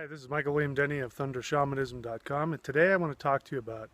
Hi, this is Michael William Denny of ThunderShamanism.com, and today I want to talk to you about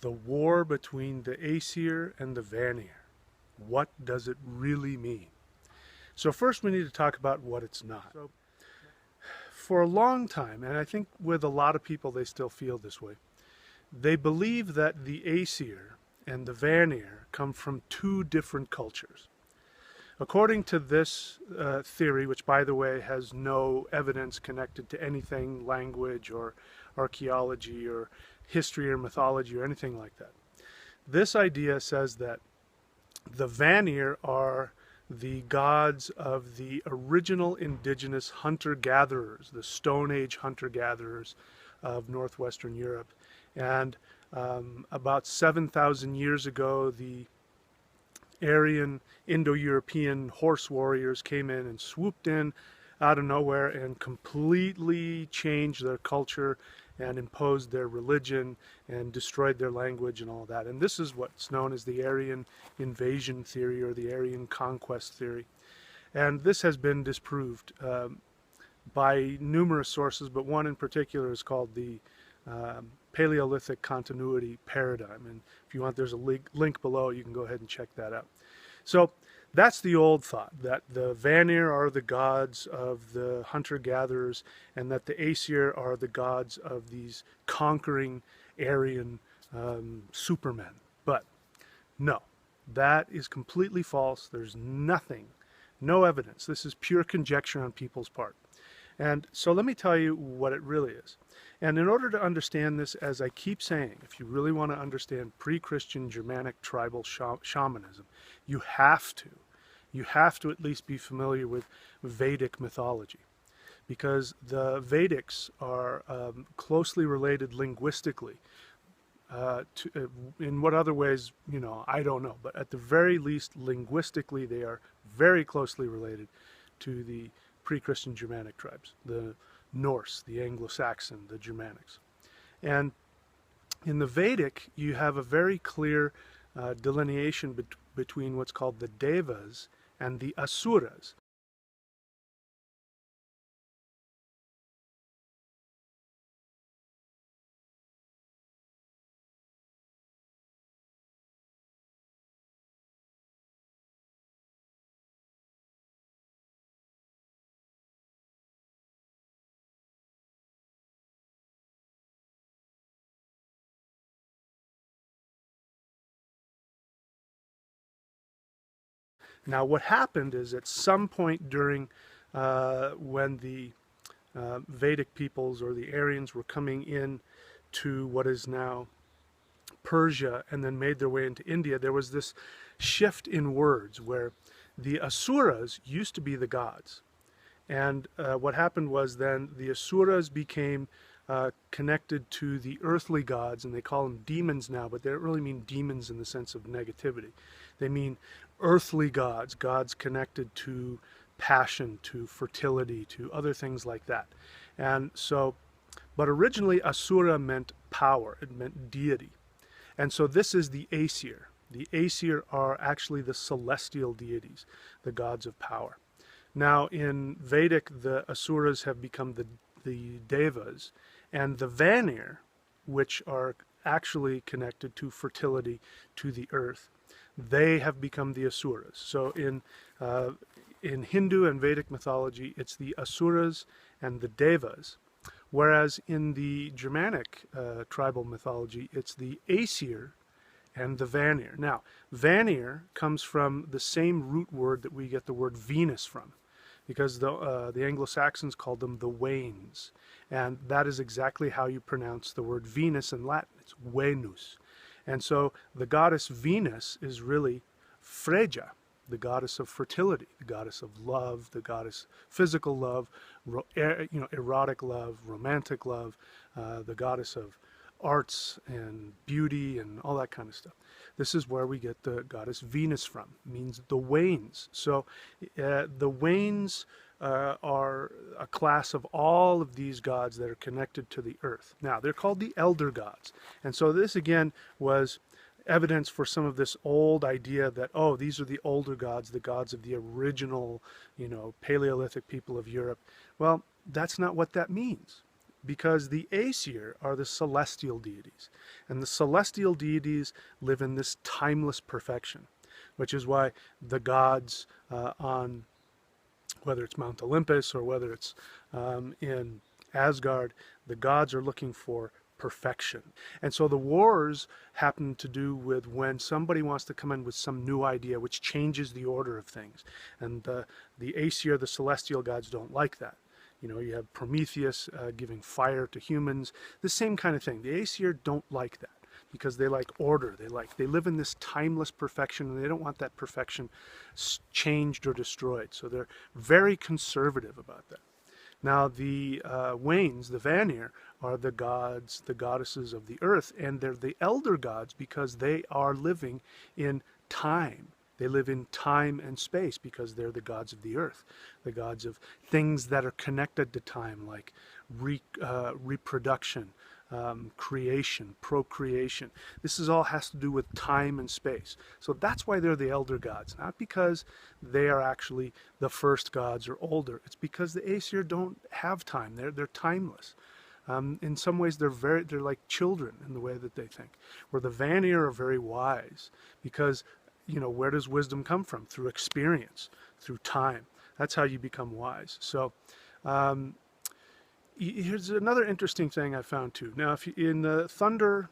the war between the Aesir and the Vanir. What does it really mean? So first we need to talk about what it's not. So, for a long time, and I think with a lot of people they still feel this way, they believe that the Aesir and the Vanir come from two different cultures. According to this theory, which by the way has no evidence connected to anything, language or archaeology or history or mythology or anything like that, this idea says that the Vanir are the gods of the original indigenous hunter-gatherers, the Stone Age hunter-gatherers of northwestern Europe. And about 7,000 years ago, the Aryan Indo-European horse warriors came in and swooped in out of nowhere and completely changed their culture and imposed their religion and destroyed their language and all that. And this is what's known as the Aryan invasion theory or the Aryan conquest theory. And this has been disproved by numerous sources, but one in particular is called the Paleolithic continuity paradigm. And if you want, there's a link below. You can go ahead and check that out. So that's the old thought, that the Vanir are the gods of the hunter-gatherers and that the Aesir are the gods of these conquering Aryan supermen. But no, that is completely false. There's nothing, no evidence. This is pure conjecture on people's part. And so let me tell you what it really is. And in order to understand this, as I keep saying, if you really want to understand pre-Christian Germanic tribal shamanism, you have to at least be familiar with Vedic mythology. Because the Vedics are closely related linguistically. In what other ways, I don't know. But at the very least, linguistically, they are very closely related to the pre-Christian Germanic tribes, the Norse, the Anglo-Saxon, the Germanics. And in the Vedic, you have a very clear delineation between what's called the Devas and the Asuras. Now, what happened is at some point during when the Vedic peoples or the Aryans were coming in to what is now Persia and then made their way into India, there was this shift in words where the Asuras used to be the gods. And what happened was then the Asuras became connected to the earthly gods, and they call them demons now, but they don't really mean demons in the sense of negativity. They mean earthly gods, gods connected to passion, to fertility, to other things like that. And so, but originally Asura meant power, it meant deity. And so this is the Aesir. The Aesir are actually the celestial deities, the gods of power. Now in Vedic, the Asuras have become the Devas, and the Vanir, which are actually connected to fertility, to the earth, they have become the Asuras. So in Hindu and Vedic mythology, it's the Asuras and the Devas, whereas in the Germanic tribal mythology, it's the Aesir and the Vanir. Now, Vanir comes from the same root word that we get the word Venus from, because the Anglo-Saxons called them the Wanes, and that is exactly how you pronounce the word Venus in Latin. It's Venus. And so the goddess Venus is really Freya, the goddess of fertility, the goddess of love, the goddess physical love, erotic love, romantic love, the goddess of arts and beauty and all that kind of stuff. This is where we get the goddess Venus from. It means the Wanes. So the Wanes are a class of all of these gods that are connected to the earth. Now, they're called the elder gods. And so this, again, was evidence for some of this old idea that, oh, these are the older gods, the gods of the original, Paleolithic people of Europe. Well, that's not what that means. because the Aesir are the celestial deities, and the celestial deities live in this timeless perfection, which is why the gods on, whether it's Mount Olympus or whether it's in Asgard, the gods are looking for perfection. And so the wars happen to do with when somebody wants to come in with some new idea which changes the order of things. And the Aesir, the celestial gods, don't like that. You know, you have Prometheus giving fire to humans, the same kind of thing. The Aesir don't like that because they like order. They live in this timeless perfection, and they don't want that perfection changed or destroyed. So they're very conservative about that. Now the Wanes, the Vanir, are the gods, the goddesses of the earth, and they're the elder gods because they are living in time. They live in time and space because they're the gods of the earth, the gods of things that are connected to time, like reproduction, creation, procreation. This is all has to do with time and space. So that's why they're the elder gods, not because they are actually the first gods or older. It's because the Aesir don't have time. They're timeless. In some ways, they're like children in the way that they think. Where the Vanir are very wise because, you know, where does wisdom come from? Through experience, through time. That's how you become wise. So here's another interesting thing I found too. Now, if you, in the thunder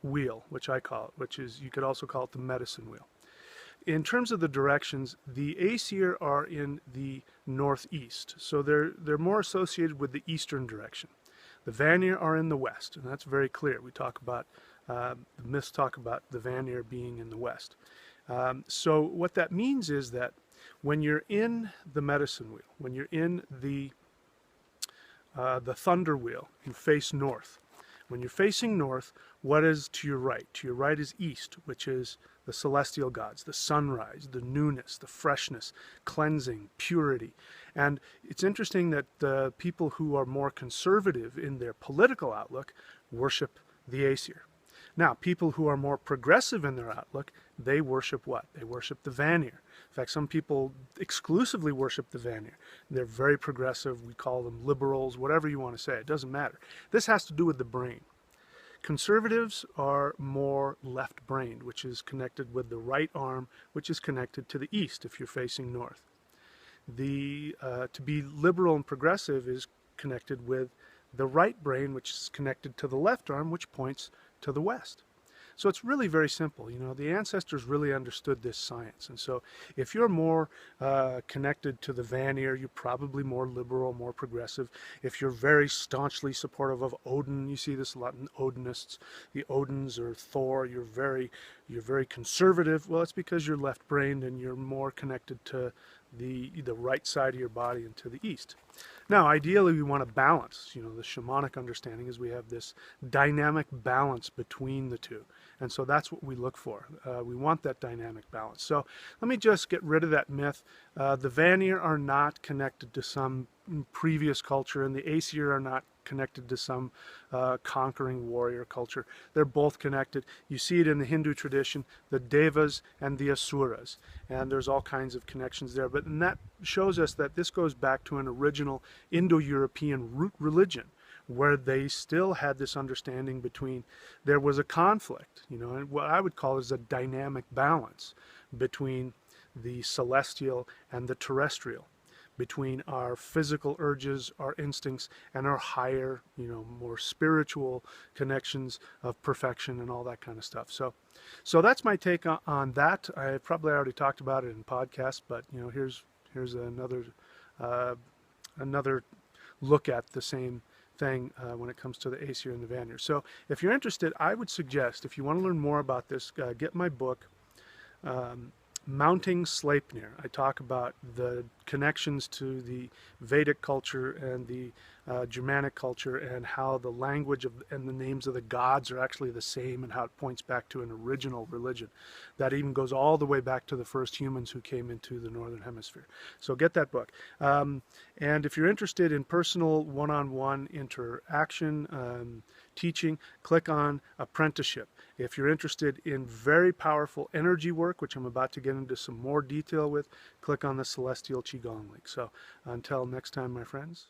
wheel, which I call it, which is, you could also call it the medicine wheel. In terms of the directions, the Aesir are in the northeast, so they're more associated with the eastern direction. The Vanir are in the west, and that's very clear. We talk about, the myths talk about the Vanir being in the west. So what that means is that when you're in the medicine wheel, when you're in the thunder wheel, you face north. When you're facing north, what is to your right? To your right is east, which is the celestial gods, the sunrise, the newness, the freshness, cleansing, purity. And it's interesting that the people who are more conservative in their political outlook worship the Aesir. Now, people who are more progressive in their outlook, they worship what? They worship the Vanir. In fact, some people exclusively worship the Vanir. They're very progressive. We call them liberals, whatever you want to say. It doesn't matter. This has to do with the brain. Conservatives are more left-brained, which is connected with the right arm, which is connected to the east if you're facing north. To be liberal and progressive is connected with the right brain, which is connected to the left arm, which points to the west. So it's really very simple. You know, the ancestors really understood this science. And so if you're more connected to the Vanir, you're probably more liberal, more progressive. If you're very staunchly supportive of Odin, you see this a lot in Odinists, the Odins or Thor, you're very conservative. Well, it's because you're left-brained and you're more connected to the right side of your body and to the east. Now, ideally, we want to balance. You know, the shamanic understanding is we have this dynamic balance between the two. And so that's what we look for. We want that dynamic balance. So let me just get rid of that myth. The Vanir are not connected to some previous culture, and the Aesir are not connected to some conquering warrior culture. They're both connected. You see it in the Hindu tradition, the Devas and the Asuras, and there's all kinds of connections there. But and that shows us that this goes back to an original Indo-European root religion, where they still had this understanding between, there was a conflict, you know, and what I would call is a dynamic balance between the celestial and the terrestrial, between our physical urges, our instincts, and our higher, you know, more spiritual connections of perfection and all that kind of stuff. So that's my take on that. I probably already talked about it in podcasts, but you know, here's another look at the same thing when it comes to the Aesir and the Vanir. So if you're interested, I would suggest, if you want to learn more about this, get my book, Mounting Sleipnir. I talk about the connections to the Vedic culture and the Germanic culture, and how the language and the names of the gods are actually the same, and how it points back to an original religion that even goes all the way back to the first humans who came into the northern hemisphere. So get that book. And if you're interested in personal one-on-one interaction, teaching, click on apprenticeship. If you're interested in very powerful energy work, which I'm about to get into some more detail with, click on the Celestial Qigong link. So until next time, my friends.